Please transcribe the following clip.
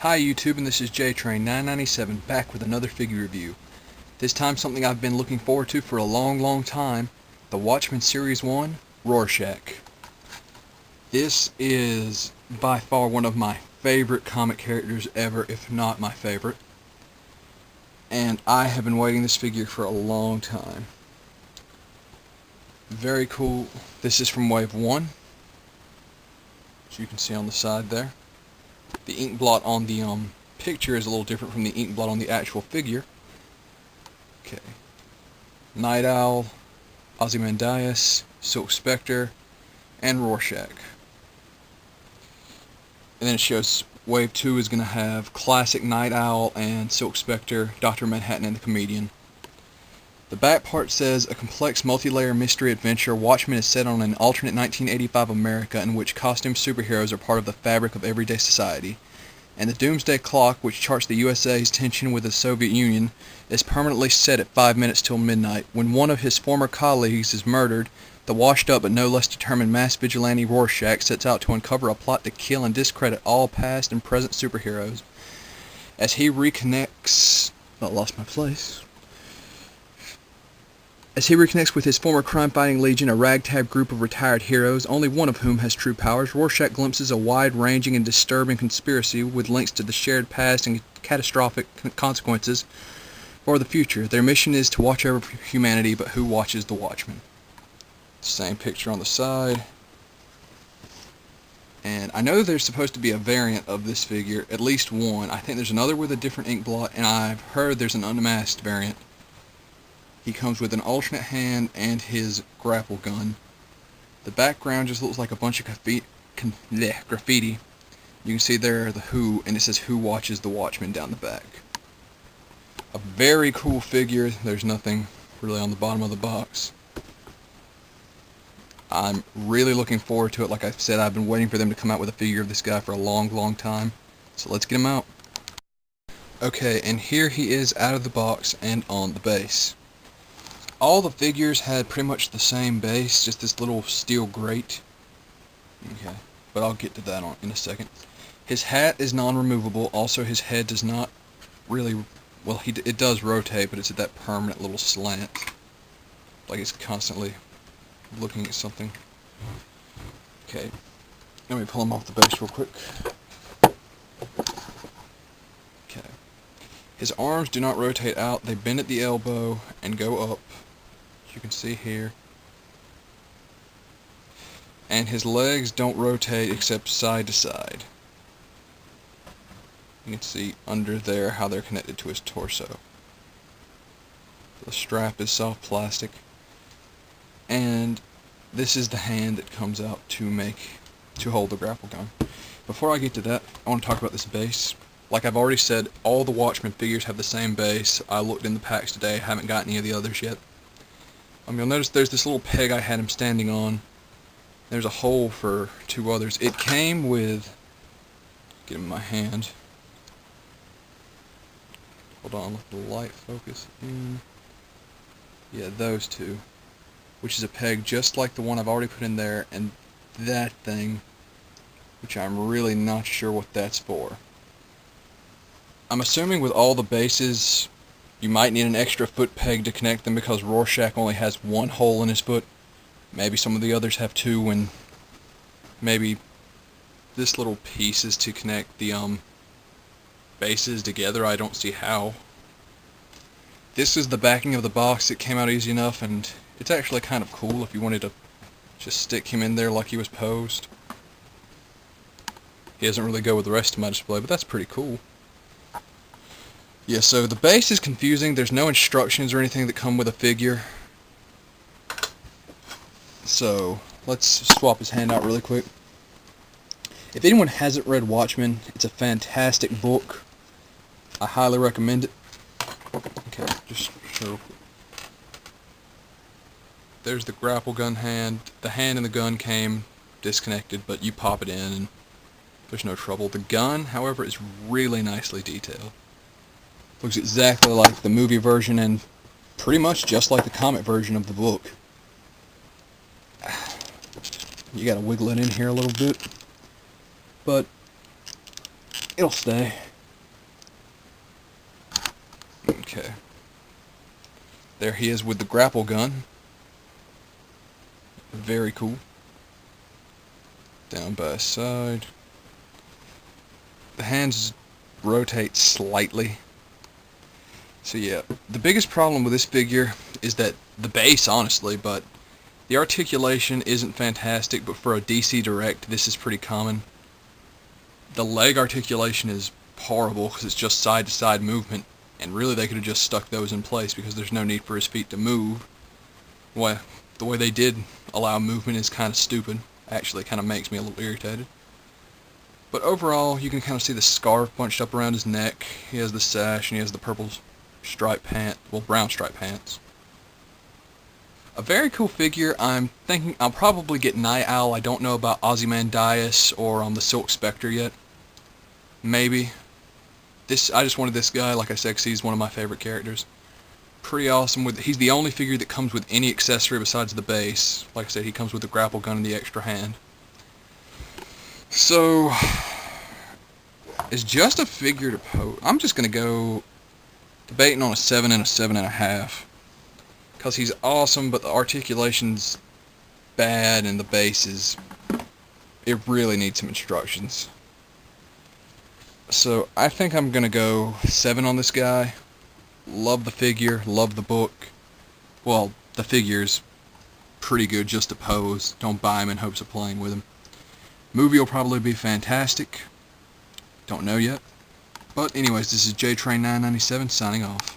Hi YouTube, and this is JTrain997 back with another figure review. This time something I've been looking forward to for a long time, the Watchmen Series 1 Rorschach. This is by far one of my favorite comic characters ever, if not my favorite. And I have been waiting this figure for a long time. Very cool. This is from Wave 1, as you can see on the side there. The ink blot on the picture is a little different from the ink blot on the actual figure. Okay. Night Owl, Ozymandias, Silk Spectre, and Rorschach. And then it shows Wave 2 is going to have Classic Night Owl and Silk Spectre, Dr. Manhattan, and the Comedian. The back part says, a complex multi-layer mystery adventure, Watchmen is set on an alternate 1985 America in which costumed superheroes are part of the fabric of everyday society. And the Doomsday Clock, which charts the USA's tension with the Soviet Union, is permanently set at 5 minutes till midnight. When one of his former colleagues is murdered, the washed-up but no less determined mass vigilante Rorschach sets out to uncover a plot to kill and discredit all past and present superheroes. As he reconnects... I lost my place. As he reconnects with his former crime-fighting legion, a ragtag group of retired heroes, only one of whom has true powers, Rorschach glimpses a wide-ranging and disturbing conspiracy with links to the shared past and catastrophic consequences for the future. Their mission is to watch over humanity, but who watches the Watchmen? Same picture on the side. And I know there's supposed to be a variant of this figure, at least one. I think there's another with a different ink blot, and I've heard there's an unmasked variant. He comes with an alternate hand and his grapple gun. The background just looks like a bunch of graffiti. You can see there the Who, and it says Who Watches the Watchmen down the back. A very cool figure. There's nothing really on the bottom of the box. I'm really looking forward to it. Like I said, I've been waiting for them to come out with a figure of this guy for a long time. So let's get him out. Okay, and here he is out of the box and on the base. All the figures had pretty much the same base, just this little steel grate. Okay, but I'll get to that in a second. His hat is non-removable. Also, his head does not really... Well, it does rotate, but it's at that permanent little slant. Like it's constantly looking at something. Okay, let me pull him off the base real quick. Okay. His arms do not rotate out. They bend at the elbow and go up. You can see here, and his legs don't rotate except side to side. You can see under there how they're connected to his torso. The strap is soft plastic, and this is the hand that comes out to hold the grapple gun. Before I get to that, I want to talk about this base. Like I've already said, all the Watchmen figures have the same base. I looked in the packs today, haven't got any of the others yet. You'll notice there's this little peg I had him standing on. There's a hole for two others. It came with... Get him in my hand. Hold on, let the light focus in. Yeah, those two. Which is a peg just like the one I've already put in there, and that thing, which I'm really not sure what that's for. I'm assuming with all the bases, you might need an extra foot peg to connect them because Rorschach only has one hole in his foot. Maybe some of the others have two, and maybe this little piece is to connect the bases together. I don't see how. This is the backing of the box. It came out easy enough, and it's actually kind of cool if you wanted to just stick him in there like he was posed. He doesn't really go with the rest of my display, but that's pretty cool. Yeah, so the base is confusing. There's no instructions or anything that come with a figure. So, let's swap his hand out really quick. If anyone hasn't read Watchmen, it's a fantastic book. I highly recommend it. Okay, just show. There's the grapple gun hand. The hand and the gun came disconnected, but you pop it in and there's no trouble. The gun, however, is really nicely detailed. Looks exactly like the movie version and pretty much just like the comic version of the book. You gotta wiggle it in here a little bit, but it'll stay. Okay. There he is with the grapple gun. Very cool. Down by his side. The hands rotate slightly. So yeah, the biggest problem with this figure is that the base, honestly, but the articulation isn't fantastic, but for a DC Direct, this is pretty common. The leg articulation is horrible because it's just side-to-side movement, and really they could have just stuck those in place because there's no need for his feet to move. Well, the way they did allow movement is kind of stupid. Actually, it kind of makes me a little irritated. But overall, you can kind of see the scarf bunched up around his neck. He has the sash, and he has the purple striped pants, well, brown striped pants. A very cool figure. I'm thinking I'll probably get Night Owl. I don't know about Ozymandias or the Silk Spectre yet. Maybe. I just wanted this guy, like I said, because he's one of my favorite characters. Pretty awesome. He's the only figure that comes with any accessory besides the base. Like I said, he comes with the grapple gun and the extra hand. So, it's just a figure to pose. I'm just going to go debating on a 7 and a 7.5. Because he's awesome, but the articulation's bad and the base is... It really needs some instructions. So, I think I'm going to go 7 on this guy. Love the figure, love the book. Well, the figure's pretty good just to pose. Don't buy him in hopes of playing with him. Movie will probably be fantastic. Don't know yet. But anyways, this is JTrain997 signing off.